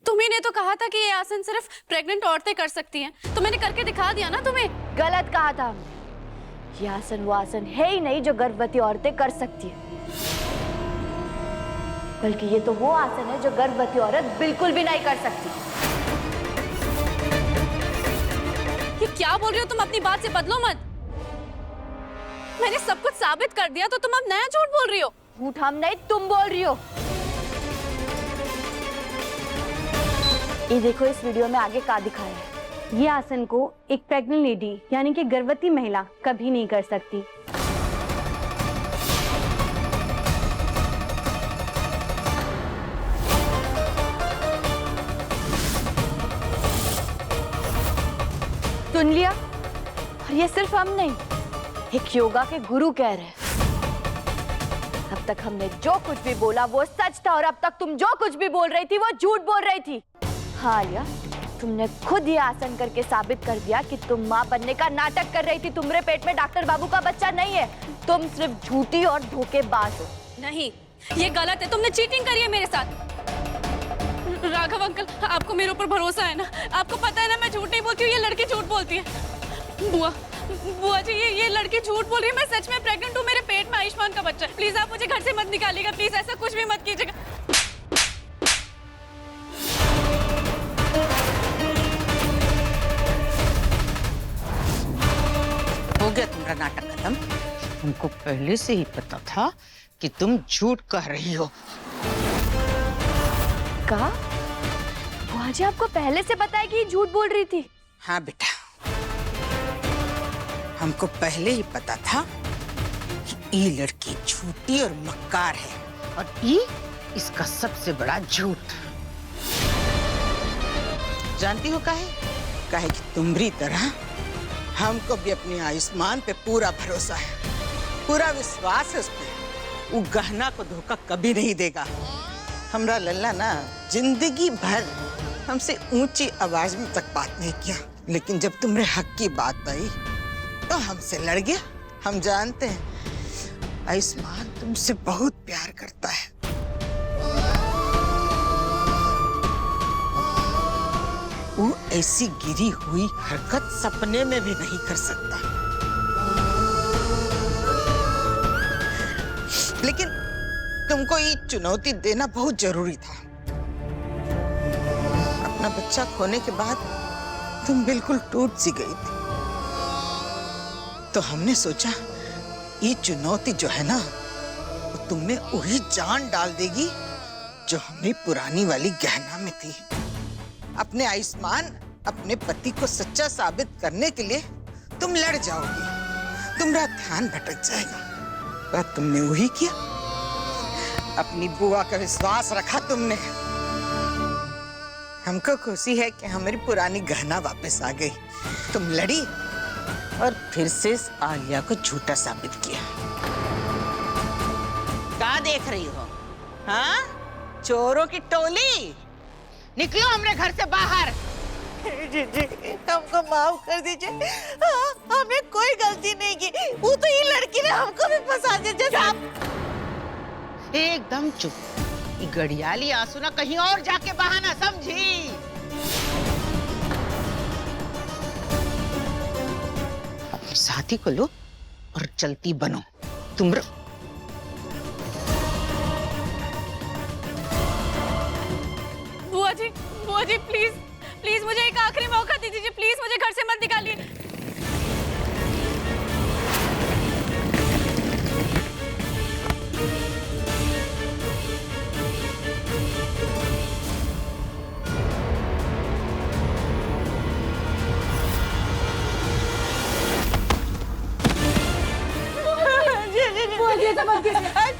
तुम्ही ने तो कहा था कि ये आसन सिर्फ प्रेग्नेंट औरतें कर सकती हैं, तो मैंने करके दिखा दिया ना तुम्हें। गलत कहा था हमने। ये आसन वो आसन है ही नहीं जो गर्भवती औरतें कर सकती है, बल्कि ये तो वो आसन है जो गर्भवती औरत बिल्कुल भी नहीं कर सकती। ये क्या बोल रही हो तुम? अपनी बात से बदलो मत। मैंने सब कुछ साबित कर दिया, तो तुम अब नया झूठ बोल रही हो। झूठ हम नहीं, तुम बोल रही हो। ये देखो, इस वीडियो में आगे क्या दिखाया है। ये आसन को एक प्रेग्नेंट लेडी यानी कि गर्भवती महिला कभी नहीं कर सकती। सुन लिया? और ये सिर्फ हम नहीं, एक योगा के गुरु कह रहे हैं। अब तक हमने जो कुछ भी बोला वो सच था, और अब तक तुम जो कुछ भी बोल रही थी वो झूठ बोल रही थी। हाँ आलिया, तुमने खुद ये आसन करके साबित कर दिया कि तुम माँ बनने का नाटक कर रही थी। तुम्हारे पेट में डॉक्टर बाबू का बच्चा नहीं है, तुम सिर्फ झूठी और धोखेबाज हो। नहीं, ये गलत है। तुमने चीटिंग करी है मेरे साथ। राघव अंकल, आपको मेरे ऊपर भरोसा है ना? आपको पता है ना मैं झूठ नहीं बोलती हूँ, ये लड़की झूठ बोलती है। बुआ जी, ये लड़की झूठ बोल रही है। मैं सच में प्रेग्नेंट हूँ, मेरे पेट में आयुष्मान का बच्चा है। प्लीज आप मुझे घर से मत निकालिएगा, प्लीज ऐसा कुछ भी मत कीजिएगा। हो गया तुम्हारा नाटक खत्म। हमको पहले से ही पता था कि तुम झूठ कह रही हो। कहा? बुआ जी, आपको पहले से पता है कि ये झूठ बोल रही थी? हाँ बेटा, हमको पहले ही पता था कि ये लड़की झूठी और मक्कार है, और ये इसका सबसे बड़ा झूठ। जानती हो काहे? काहे कि तुम्हारी तरह हमको भी अपने आयुष्मान पे पूरा भरोसा है, पूरा विश्वास है उस पे। वो गहना को धोखा कभी नहीं देगा। हमरा लल्ला ना जिंदगी भर हमसे ऊंची आवाज में तक बात नहीं किया, लेकिन जब तुम्हारे हक की बात आई तो हमसे लड़ गया। हम जानते हैं आयुष्मान तुमसे बहुत प्यार करता है। वो ऐसी गिरी हुई हरकत सपने में भी नहीं कर सकता। लेकिन तुमको ये चुनौती देना बहुत जरूरी था। अपना बच्चा खोने के बाद तुम बिल्कुल टूट सी गई थी, तो हमने सोचा ये चुनौती जो है ना, वो तुमने वही जान डाल देगी जो हमारी पुरानी वाली गहना में थी। अपने आयुष्मान, अपने पति को सच्चा साबित करने के लिए तुम लड़ जाओगी, तुम्हारा ध्यान भटक जाएगा। पर तुमने वही किया। अपनी बुआ का विश्वास रखा तुमने। हमको खुशी है कि हमारी पुरानी गहना वापस आ गई। तुम लड़ी और फिर से आलिया को झूठा साबित किया। क्या देख रही हो? हाँ, चोरों की टोली, निकलो हमरे घर से बाहर। जी जी, हमको माफ कर दीजिए। हमें कोई गलती नहीं की। वो तो ये लड़की ने हमको भी फंसा दिया। एकदम चुप। ये गड़ियाली आंसू ना कहीं और जाके बहाना, समझी? अपने साथी को लो और चलती बनो। तुम बुआ जी प्लीज प्लीज मुझे एक आखिरी मौका दे दीजिए। प्लीज मुझे घर से मत निकालिए। बुआ जी ऐसा मत कीजिए।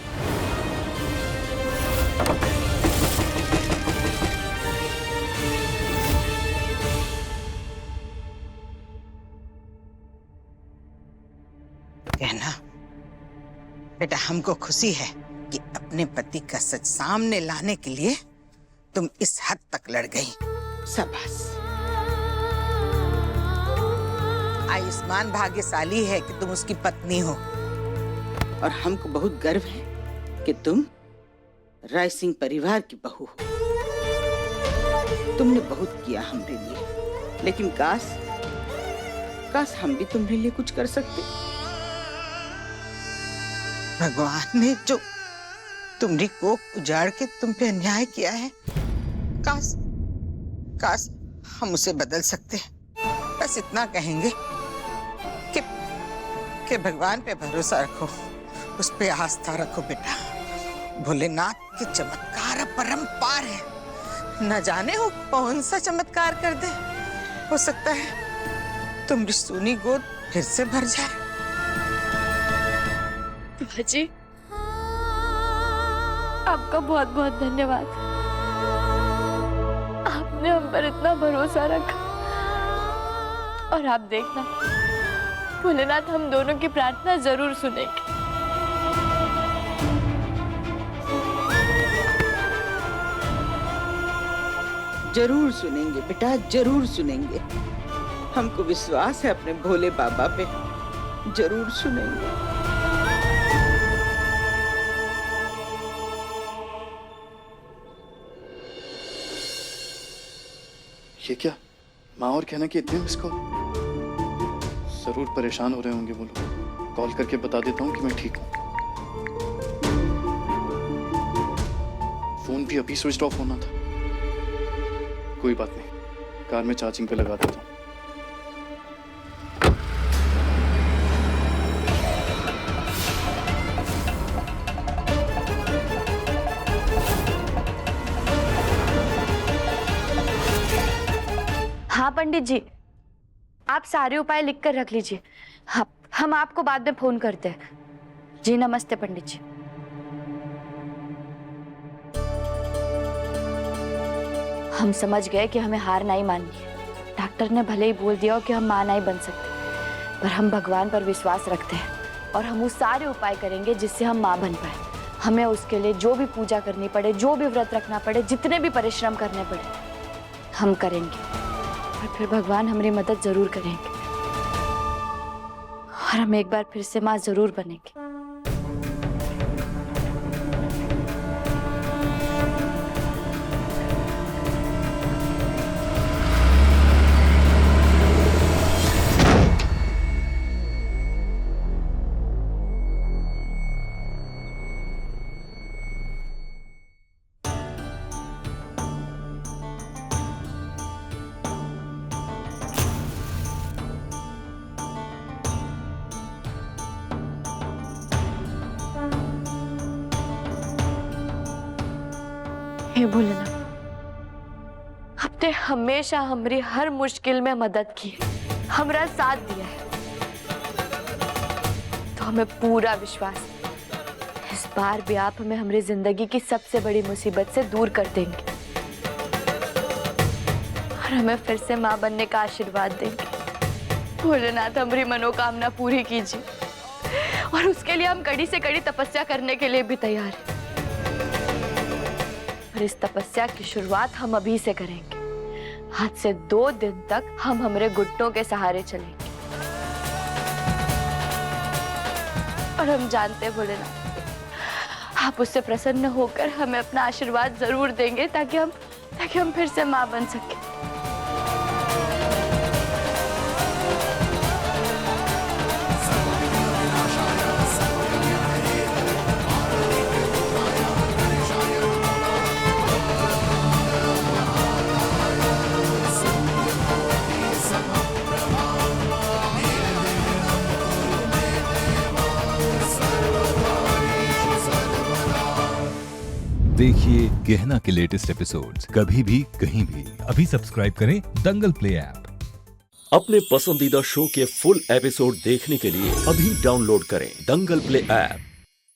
कहना बेटा, हमको खुशी है कि अपने पति का सच सामने लाने के लिए तुम इस हद तक लड़ गई। शाबाश। आयुष्मान भाग्यशाली है कि तुम उसकी पत्नी हो, और हमको बहुत गर्व है कि तुम राय सिंह परिवार की बहू हो। तुमने बहुत किया हमरे लिए, लेकिन काश हम भी तुम्हारे लिए कुछ कर सकते। भगवान ने जो तुम्हारी कोख उजाड़ के तुम पे अन्याय किया है, काश हम उसे बदल सकते हैं। बस इतना कहेंगे कि भगवान पे भरोसा रखो, उस पे आस्था रखो बेटा। भोलेनाथ के चमत्कार अपरंपार है, न जाने हो कौन सा चमत्कार कर दे। हो सकता है तुम्हारी सूनी गोद फिर से भर जाए। जी, आपका बहुत बहुत धन्यवाद। आपने हम पर इतना भरोसा रखा। और आप देखना, भोलेनाथ हम दोनों की प्रार्थना जरूर सुनेंगे। जरूर सुनेंगे बेटा, जरूर सुनेंगे। हमको विश्वास है अपने भोले बाबा पे, जरूर सुनेंगे। ये क्या माँ और कहना कि इतने मिस कॉल? जरूर परेशान हो रहे होंगे वो लोग। कॉल करके बता देता हूँ कि मैं ठीक हूँ। फोन भी अभी स्विच ऑफ होना था। कोई बात नहीं, कार में चार्जिंग पे लगा देता हूँ। हाँ पंडित जी, आप सारे उपाय लिख कर रख लीजिए। हम आपको बाद में फोन करते हैं। जी नमस्ते पंडित जी। हम समझ गए कि हमें हार नहीं माननी है। डॉक्टर ने भले ही बोल दिया हो कि हम मां नहीं बन सकते, पर हम भगवान पर विश्वास रखते हैं और हम वो सारे उपाय करेंगे जिससे हम मां बन पाए। हमें उसके लिए जो भी पूजा करनी पड़े, जो भी व्रत रखना पड़े, जितने भी परिश्रम करने पड़े, हम करेंगे। और फिर भगवान हमारी मदद जरूर करेंगे और हम एक बार फिर से मां जरूर बनेंगे। हे भोलेनाथ, आपने हमेशा हमारी हर मुश्किल में मदद की, हमारा साथ दिया है, तो हमें पूरा विश्वास है इस बार भी आप हमें हमारी जिंदगी की सबसे बड़ी मुसीबत से दूर कर देंगे और हमें फिर से मां बनने का आशीर्वाद देंगे। भोलेनाथ, हमारी मनोकामना पूरी कीजिए और उसके लिए हम कड़ी से कड़ी तपस्या करने के लिए भी तैयार हैं। इस तपस्या की शुरुआत हम अभी से करेंगे। आज से 2 दिन तक हम हमारे घुटनों के सहारे चलेंगे और हम जानते हैं भोलेनाथ, आप उससे प्रसन्न होकर हमें अपना आशीर्वाद जरूर देंगे ताकि हम फिर से मां बन सके। देखिए गहना के लेटेस्ट एपिसोड्स कभी भी कहीं भी। अभी सब्सक्राइब करें दंगल प्ले ऐप। अपने पसंदीदा शो के फुल एपिसोड देखने के लिए अभी डाउनलोड करें दंगल प्ले ऐप।